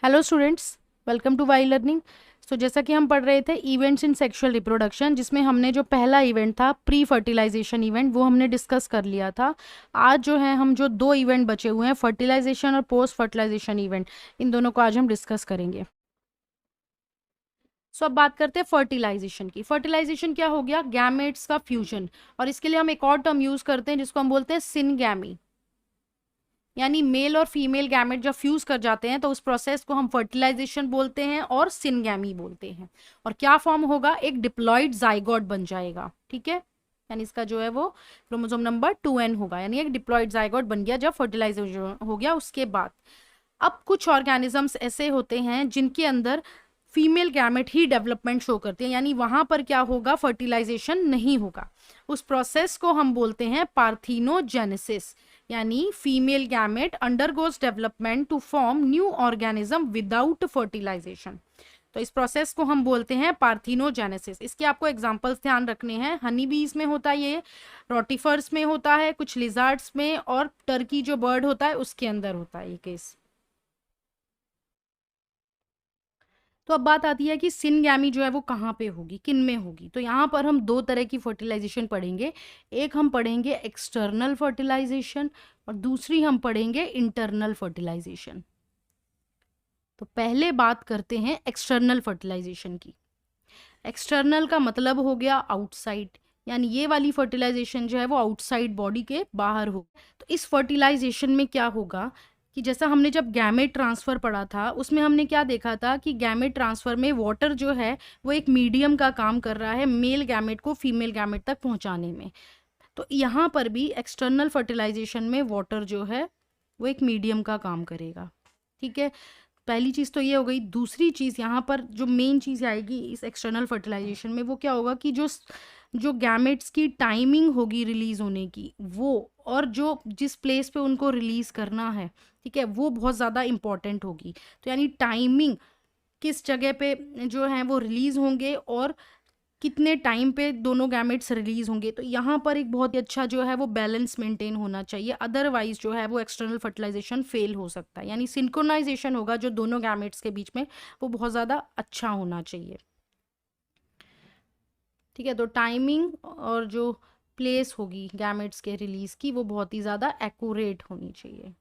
Hello students, welcome to Y learning. तो जैसा कि हम पढ़ रहे थे इवेंट्स इन सेक्सुअल रिप्रोडक्शन, जिसमें हमने जो पहला इवेंट था प्री फर्टिलाइजेशन इवेंट वो हमने डिस्कस कर लिया था। आज जो है हम जो दो इवेंट बचे हुए हैं, फर्टिलाइजेशन और पोस्ट फर्टिलाइजेशन इवेंट, इन दोनों को आज हम डिस्कस करेंगे। अब बात करते हैं फर्टिलाइजेशन की। फर्टिलाइजेशन क्या हो गया? गैमेट्स का फ्यूजन। और इसके लिए हम एक और टर्म यूज करते हैं जिसको हम बोलते हैं सिनगैमी, यानी मेल और फीमेल गैमेट जब फ्यूज कर जाते हैं तो उस प्रोसेस को हम फर्टिलाइजेशन बोलते हैं और सिनगैमी बोलते हैं। और क्या फॉर्म होगा? एक डिप्लॉइड जाइगोट बन जाएगा। ठीक है, यानी इसका जो है वो क्रोमोसोम नंबर 2n होगा, यानी एक डिप्लॉइड जाइगोट बन गया जब फर्टिलाइजेशन हो गया उसके बाद। अब कुछ ऑर्गेनिजम्स ऐसे होते हैं जिनके अंदर फीमेल गैमेट ही डेवलपमेंट शो करते हैं, यानी वहां पर क्या होगा? फर्टिलाइजेशन नहीं होगा। उस प्रोसेस को हम बोलते हैं पार्थिनोजेनेसिस, यानी female gamete undergoes development to form new organism without fertilisation. तो इस प्रोसेस को हम बोलते हैं पार्थिनोजेनेसिस। इसके आपको एग्जांपल्स ध्यान रखने हैं। हनी बीज में होता है ये, रोटिफर्स में होता है, कुछ लिजार्ड्स में, और टर्की जो बर्ड होता है उसके अंदर होता है ये केस। तो अब बात आती है कि सिनगैमी जो है वो कहाँ पे होगी, किन में होगी। तो यहाँ पर हम दो तरह की फर्टिलाइजेशन पढ़ेंगे। एक हम पढ़ेंगे एक्सटर्नल फर्टिलाइजेशन और दूसरी हम पढ़ेंगे इंटरनल फर्टिलाइजेशन। तो पहले बात करते हैं एक्सटर्नल फर्टिलाइजेशन की। एक्सटर्नल का मतलब हो गया आउटसाइड, यानी ये वाली फर्टिलाइजेशन जो है वो आउटसाइड बॉडी के बाहर हो। तो इस फर्टिलाइजेशन में क्या होगा कि जैसा हमने जब गैमेट ट्रांसफर पढ़ा था उसमें हमने क्या देखा था कि गैमेट ट्रांसफर में वाटर जो है वो एक मीडियम का काम कर रहा है मेल गैमेट को फीमेल गैमेट तक पहुंचाने में। तो यहाँ पर भी एक्सटर्नल फर्टिलाइजेशन में वाटर जो है वो एक मीडियम का काम करेगा। ठीक है, पहली चीज़ तो ये हो गई। दूसरी चीज़ यहाँ पर जो मेन चीज़ आएगी इस एक्सटर्नल फर्टिलाइजेशन में वो क्या होगा कि जो जो गैमेट्स की टाइमिंग होगी रिलीज होने की, वो और जो जिस प्लेस पे उनको रिलीज करना है, ठीक है, वो बहुत ज़्यादा इंपॉर्टेंट होगी। तो यानी टाइमिंग, किस जगह पे जो है वो रिलीज होंगे और कितने टाइम पे दोनों गैमेट्स रिलीज होंगे, तो यहाँ पर एक बहुत ही अच्छा जो है वो बैलेंस मेंटेन होना चाहिए। अदरवाइज जो है वो एक्सटर्नल फर्टिलाइजेशन फेल हो सकता है, यानी सिंक्रोनाइजेशन होगा जो दोनों गैमेट्स के बीच में वो बहुत ज़्यादा अच्छा होना चाहिए। ठीक है, तो टाइमिंग और जो प्लेस होगी गैमेट्स के रिलीज की वो बहुत ही ज़्यादा एक्यूरेट होनी चाहिए।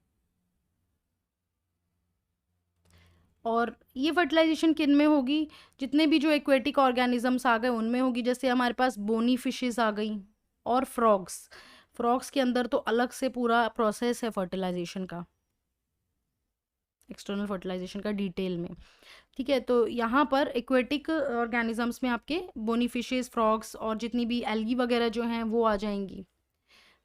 और ये फर्टिलाइजेशन किन में होगी? जितने भी जो एक्वेटिक ऑर्गेनिजम्स आ गए उनमें होगी। जैसे हमारे पास बोनी फिशेस आ गई और फ्रॉग्स। फ्रॉग्स के अंदर तो अलग से पूरा प्रोसेस है फर्टिलाइजेशन का, एक्सटर्नल फर्टिलाइजेशन का डिटेल में। ठीक है, तो यहाँ पर एक्वेटिक ऑर्गेनिजम्स में आपके बोनी फिशेस, फ्रॉग्स और जितनी भी एल्गी वगैरह जो हैं वो आ जाएंगी।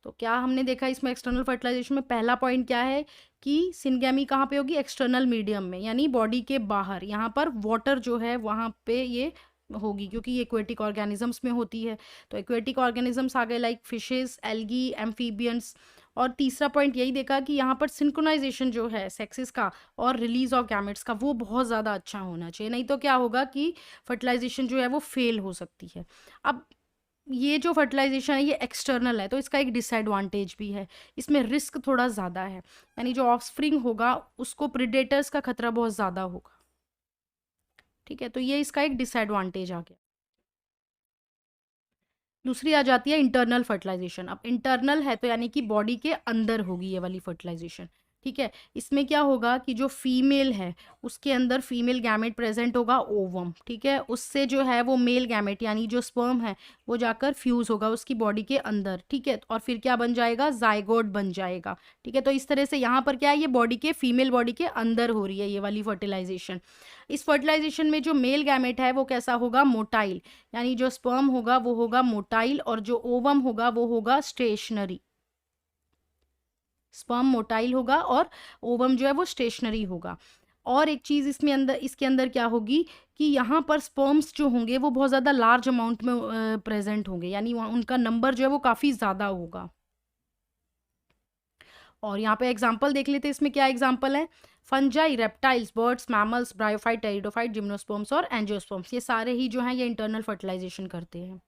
तो क्या हमने देखा इसमें एक्सटर्नल फर्टिलाइजेशन में पहला पॉइंट क्या है कि सिनगैमी कहाँ पे होगी? एक्सटर्नल मीडियम में, यानी बॉडी के बाहर। यहाँ पर वाटर जो है वहाँ पे ये होगी क्योंकि ये एक्वेटिक ऑर्गेनिजम्स में होती है। तो एक्वेटिक ऑर्गेनिजम्स आ गए लाइक फिशेस, एल्गी, एम्फीबियंस। और तीसरा पॉइंट यही देखा कि यहाँ पर सिंक्रोनाइजेशन जो है सेक्सेस का और रिलीज ऑफ गैमेट्स का वो बहुत ज़्यादा अच्छा होना चाहिए, नहीं तो क्या होगा कि फर्टिलाइजेशन जो है वो फेल हो सकती है। अब ये जो फर्टिलाइजेशन है ये एक्सटर्नल है तो इसका एक डिसएडवांटेज भी है, इसमें रिस्क थोड़ा ज़्यादा है, यानी जो ऑफस्प्रिंग होगा उसको प्रिडेटर्स का खतरा बहुत ज़्यादा होगा। ठीक है, तो ये इसका एक डिसएडवांटेज आ गया। दूसरी आ जाती है इंटरनल फर्टिलाइजेशन। अब इंटरनल है तो यानी कि बॉडी के अंदर होगी ये वाली फर्टिलाइजेशन। ठीक है, इसमें क्या होगा कि जो फीमेल है उसके अंदर फीमेल गैमेट प्रेजेंट होगा, ओवम। ठीक है, उससे जो है वो मेल गैमेट यानी जो स्पर्म है वो जाकर फ्यूज होगा उसकी बॉडी के अंदर। ठीक है, और फिर क्या बन जाएगा? जाइगोट बन जाएगा। ठीक है, तो इस तरह से यहाँ पर क्या है, ये बॉडी के फीमेल बॉडी के अंदर हो रही है ये वाली फर्टिलाइजेशन। इस फर्टिलाइजेशन में जो मेल गैमेट है वो कैसा होगा? मोटाइल, यानी जो स्पर्म होगा वो होगा मोटाइल और जो ओवम होगा वो होगा स्टेशनरी। स्पर्म मोटाइल होगा और ओवम जो है वो स्टेशनरी होगा। और एक चीज इसमें अंदर, इसके अंदर क्या होगी कि यहाँ पर स्पर्म्स जो होंगे वो बहुत ज़्यादा लार्ज अमाउंट में प्रेजेंट होंगे, यानी उनका नंबर जो है वो काफ़ी ज़्यादा होगा। और यहाँ पे एग्जाम्पल देख लेते हैं, इसमें क्या एग्जाम्पल है? Fungi, reptiles, birds, mammals, bryophyte, pteridophyte, gymnosperms और एंजियोस्पर्म्स, ये सारे ही जो हैं ये इंटरनल फर्टिलाइजेशन करते हैं।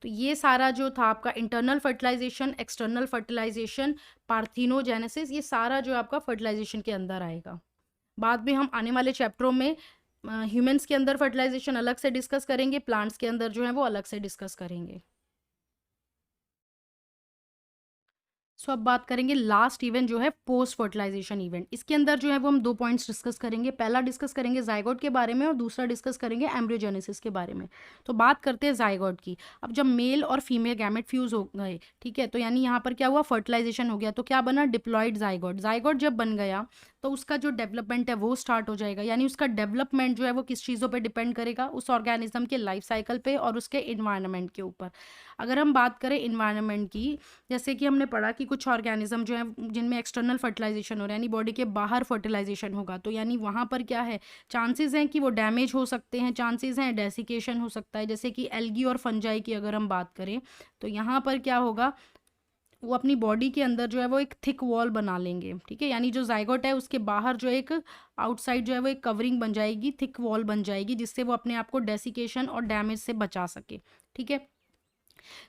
तो ये सारा जो था आपका internal fertilisation, external fertilisation, parthenogenesis, ये सारा जो आपका फर्टिलाइजेशन के अंदर आएगा। बाद में हम आने वाले चैप्टरों में ह्यूमंस के अंदर फर्टिलाइजेशन अलग से डिस्कस करेंगे, प्लांट्स के अंदर जो है वो अलग से डिस्कस करेंगे। सो अब बात करेंगे लास्ट इवेंट जो है पोस्ट फर्टिलाइजेशन इवेंट। इसके अंदर जो है वो हम 2 पॉइंट्स डिस्कस करेंगे। पहला डिस्कस करेंगे जाइगोट के बारे में और दूसरा डिस्कस करेंगे एम्ब्रियोजेनेसिस के बारे में। तो बात करते हैं जाइगोट की। अब जब मेल और फीमेल गैमेट फ्यूज हो गए, ठीक है, तो यानी यहाँ पर क्या हुआ, फर्टिलाइजेशन हो गया, तो क्या बना, डिप्लॉयड जाइगोट। जाइगोट जब बन गया तो उसका जो डेवलपमेंट है वो स्टार्ट हो जाएगा। यानी उसका डेवलपमेंट जो है वो किस चीज़ों पे डिपेंड करेगा, उस ऑर्गेनिज्म के लाइफ साइकिल पे और उसके इन्वायरमेंट के ऊपर। अगर हम बात करें इन्वायरमेंट की, जैसे कि हमने पढ़ा कि कुछ ऑर्गेनिज्म जो है जिनमें एक्सटर्नल फर्टिलाइजेशन हो रहा है, यानी बॉडी के बाहर फर्टिलाइजेशन होगा, तो यानी वहाँ पर क्या है, चांसेस हैं कि वो डैमेज हो सकते हैं, चांसेस हैं डेसिकेशन हो सकता है। जैसे कि एल्गी और फंजाई की अगर हम बात करें तो यहाँ पर क्या होगा, वो अपनी बॉडी के अंदर जो है वो एक थिक वॉल बना लेंगे, ठीक है, यानी जो जाइगोट है उसके बाहर जो एक आउटसाइड जो है वो एक कवरिंग बन जाएगी, थिक वॉल बन जाएगी, जिससे वो अपने आप को डेसिकेशन और डैमेज से बचा सके, ठीक है।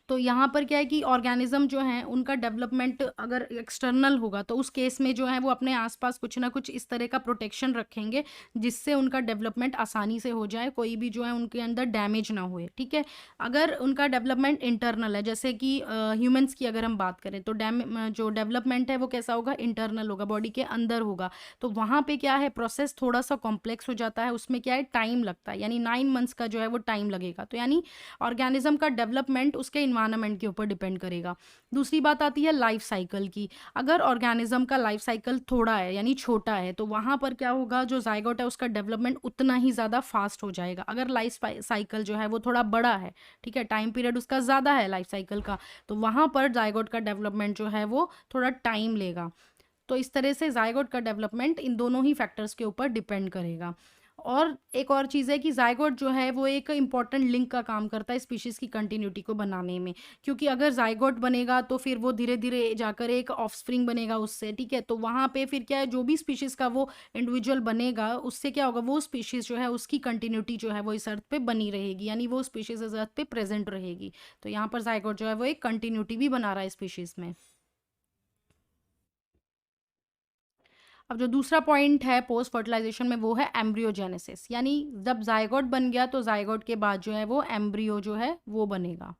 तो यहाँ पर क्या है कि ऑर्गेनिज्म जो है उनका डेवलपमेंट अगर एक्सटर्नल होगा तो उस केस में जो है वो अपने आसपास कुछ ना कुछ इस तरह का प्रोटेक्शन रखेंगे जिससे उनका डेवलपमेंट आसानी से हो जाए, कोई भी जो है उनके अंदर डैमेज ना हुए, ठीक है। अगर उनका डेवलपमेंट इंटरनल है, जैसे कि ह्यूमंस की अगर हम बात करें तो जो डेवलपमेंट है वो कैसा होगा, इंटरनल होगा, बॉडी के अंदर होगा। तो वहाँ पे क्या है, प्रोसेस थोड़ा सा कॉम्प्लेक्स हो जाता है, उसमें क्या है, टाइम लगता है, यानी 9 मंथ्स का जो है वो टाइम लगेगा। तो यानी ऑर्गेनिज्म का डेवलपमेंट उसके इन्वायरमेंट के ऊपर डिपेंड करेगा। दूसरी बात आती है लाइफ साइकिल की। अगर ऑर्गेनिज्म का लाइफ साइकिल थोड़ा है यानी छोटा है तो वहाँ पर क्या होगा, जो जाइगोट है उसका डेवलपमेंट उतना ही ज़्यादा फास्ट हो जाएगा। अगर लाइफ साइकिल जो है वो थोड़ा बड़ा है, ठीक है, टाइम पीरियड उसका ज़्यादा है लाइफ साइकिल का, तो वहाँ पर जाइगोट का डेवलपमेंट जो है वो थोड़ा टाइम लेगा। तो इस तरह से जाइगोट का डेवलपमेंट इन दोनों ही फैक्टर्स के ऊपर डिपेंड करेगा। और एक और चीज़ है कि जाइगोट जो है वो एक इंपॉर्टेंट लिंक का काम करता है स्पीशीज़ की कंटिन्यूटी को बनाने में, क्योंकि अगर जाइगोट बनेगा तो फिर वो धीरे धीरे जाकर एक ऑफस्प्रिंग बनेगा उससे, ठीक है। तो वहाँ पे फिर क्या है, जो भी स्पीशीज़ का वो इंडिविजुअल बनेगा उससे क्या होगा, वो स्पीशीज़ जो है उसकी कंटिन्यूटी जो है वो इस अर्थ पे बनी रहेगी, यानी वो स्पीशीज़ इस अर्थ पे प्रेजेंट रहेगी। तो यहाँ पर जाइगोट जो है वो एक कंटिन्यूटी भी बना रहा है स्पीशीज़ में। अब जो दूसरा पॉइंट है पोस्ट फर्टिलाइजेशन में वो है एम्ब्रियोजेनेसिस, यानी जब जाइगोट बन गया तो जाइगोट के बाद जो है वो एम्ब्रियो जो है वो बनेगा,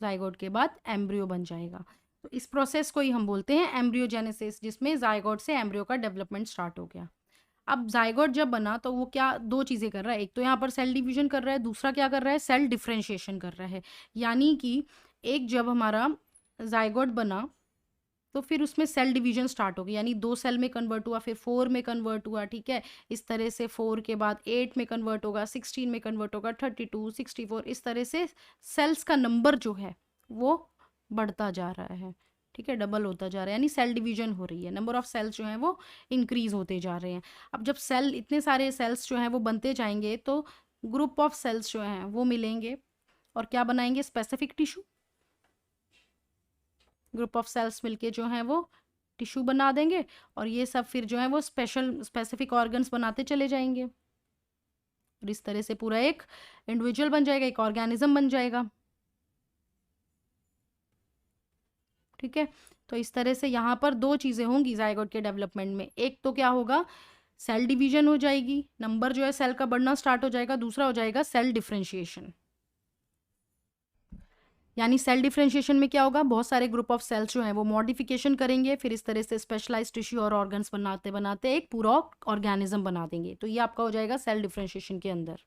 जाइगोट के बाद एम्ब्रियो बन जाएगा। तो इस प्रोसेस को ही हम बोलते हैं एम्ब्रियोजेनेसिस, जिसमें जाइगोट से एम्ब्रियो का डेवलपमेंट स्टार्ट हो गया। अब जाइगोट जब बना तो वो क्या, दो चीज़ें कर रहा है, एक तो यहाँ पर सेल डिवीजन कर रहा है, दूसरा क्या कर रहा है, सेल डिफ्रेंशिएशन कर रहा है। यानी कि एक जब हमारा जाइगोट बना तो फिर उसमें सेल डिवीजन स्टार्ट हो गई, यानी 2 सेल में कन्वर्ट हुआ, फिर 4 में कन्वर्ट हुआ, ठीक है। इस तरह से 4 के बाद 8 में कन्वर्ट होगा, 16 में कन्वर्ट होगा, 32, 64, इस तरह से सेल्स का नंबर जो है वो बढ़ता जा रहा है, ठीक है, डबल होता जा रहा है, यानी सेल डिवीजन हो रही है, नंबर ऑफ सेल्स जो हैं वो इंक्रीज होते जा रहे हैं। अब जब सेल, इतने सारे सेल्स जो हैं वो बनते जाएंगे तो ग्रुप ऑफ सेल्स जो हैं वो मिलेंगे और क्या बनाएंगे, specific tissue. Group of cells मिलके जो हैं वो टिश्यू बना देंगे और ये सब फिर जो है वो स्पेसिफिक ऑर्गन्स बनाते चले जाएंगे और इस तरह से पूरा एक इंडिविजुअल बन जाएगा, एक ऑर्गेनिज्म बन जाएगा, ठीक है। तो इस तरह से यहाँ पर दो चीज़ें होंगी जाइगोट के डेवलपमेंट में, एक तो क्या होगा, सेल डिवीजन हो जाएगी, नंबर जो है सेल का बढ़ना स्टार्ट हो जाएगा, दूसरा हो जाएगा सेल डिफ्रेंशिएशन। यानी सेल डिफरेंशिएशन में क्या होगा, बहुत सारे ग्रुप ऑफ सेल्स जो हैं वो मॉडिफिकेशन करेंगे, फिर इस तरह से स्पेशलाइज टिश्यू और ऑर्गन्स बनाते बनाते एक पूरा ऑर्गेनिज्म बना देंगे। तो ये आपका हो जाएगा सेल डिफरेंशिएशन के अंदर।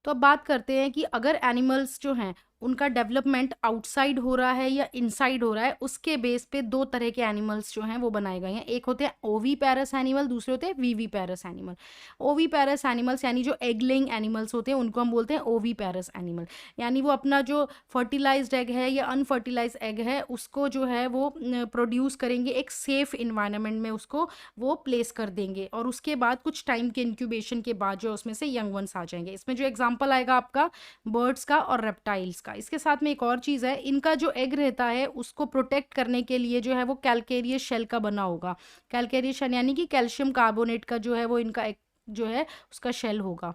तो अब बात करते हैं कि अगर एनिमल्स जो हैं उनका डेवलपमेंट आउटसाइड हो रहा है या इनसाइड हो रहा है, उसके बेस पे दो तरह के एनिमल्स जो हैं वो बनाए गए हैं। एक होते हैं ओवी पैरस एनिमल, दूसरे होते हैं वीवी पैरस एनिमल। ओवी पैरस एनिमल्स यानी जो एग लेइंग एनिमल्स होते हैं उनको हम बोलते हैं ओवी पैरस एनिमल, यानी वो अपना जो फर्टिलाइज्ड एग है या अनफर्टिलाइज एग है उसको जो है वो प्रोड्यूस करेंगे, एक सेफ इन्वायरमेंट में उसको वो प्लेस कर देंगे और उसके बाद कुछ टाइम के इंक्यूबेशन के बाद जो उसमें से यंग वंस आ जाएंगे। इसमें जो एग्जाम्पल आएगा आपका बर्ड्स का और रेप्टाइल्स का। इसके साथ में एक और चीज़ है, इनका जो एग रहता है उसको प्रोटेक्ट करने के लिए जो है वो कैलकेरियस शेल का बना होगा। कैलकेरियस शेल यानी कि कैल्शियम कार्बोनेट का जो है वो इनका एग जो है उसका शेल होगा,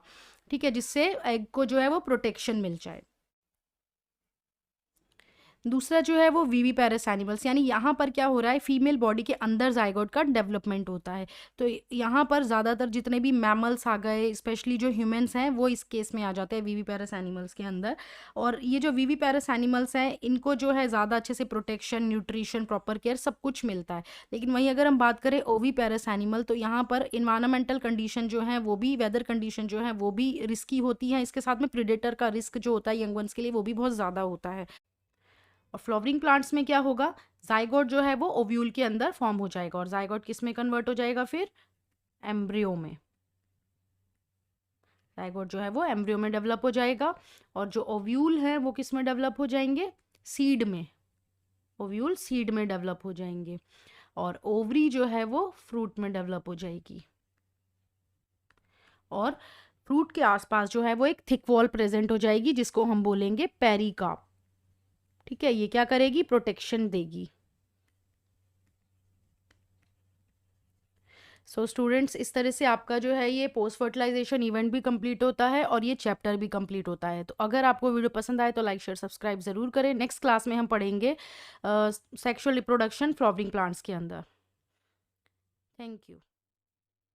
ठीक है, जिससे एग को जो है वो प्रोटेक्शन मिल जाए। दूसरा जो है वो वीवी पैरस एनिमल्स, यानी यहाँ पर क्या हो रहा है, फीमेल बॉडी के अंदर जाइगोट का डेवलपमेंट होता है। तो यहाँ पर ज़्यादातर जितने भी मैमल्स आ गए, स्पेशली जो ह्यूमंस हैं, वो इस केस में आ जाते हैं वीवी पैरस एनिमल्स के अंदर। और ये जो वीवी पैरस एनिमल्स हैं, इनको जो है ज़्यादा अच्छे से प्रोटेक्शन, न्यूट्रिशन, प्रॉपर केयर सब कुछ मिलता है। लेकिन वहीं अगर हम बात करें ओवी पैरस एनिमल, तो यहाँ पर इन्वायरमेंटल कंडीशन जो है वो भी, वेदर कंडीशन जो है वो भी रिस्की होती है। इसके साथ में प्रीडेटर का रिस्क जो होता है यंग वंस के लिए, वो भी बहुत ज़्यादा होता है। और फ्लावरिंग प्लांट्स में क्या होगा, जाइगोट जो है वो ओव्यूल के अंदर फॉर्म हो जाएगा, और जाइगोट किस में कन्वर्ट हो जाएगा, फिर एम्ब्रियो में। जाइगोट जो है वो एम्ब्रियो में डेवलप हो जाएगा, और जो ओव्यूल है वो किस में डेवलप हो जाएंगे, सीड में। ओव्यूल सीड में डेवलप हो जाएंगे, और ओवरी जो है वो फ्रूट में डेवलप हो जाएगी। और फ्रूट के आसपास जो है वो एक थिक वॉल प्रेजेंट हो जाएगी, जिसको हम बोलेंगे पेरिकार्प। ठीक है, ये क्या करेगी, प्रोटेक्शन देगी। सो स्टूडेंट्स, इस तरह से आपका जो है ये पोस्ट फर्टिलाइजेशन इवेंट भी कंप्लीट होता है, और ये चैप्टर भी कंप्लीट होता है। तो अगर आपको वीडियो पसंद आए तो लाइक शेयर सब्सक्राइब ज़रूर करें। नेक्स्ट क्लास में हम पढ़ेंगे सेक्सुअल रिप्रोडक्शन फ्लावरिंग प्लांट्स के अंदर। Thank you.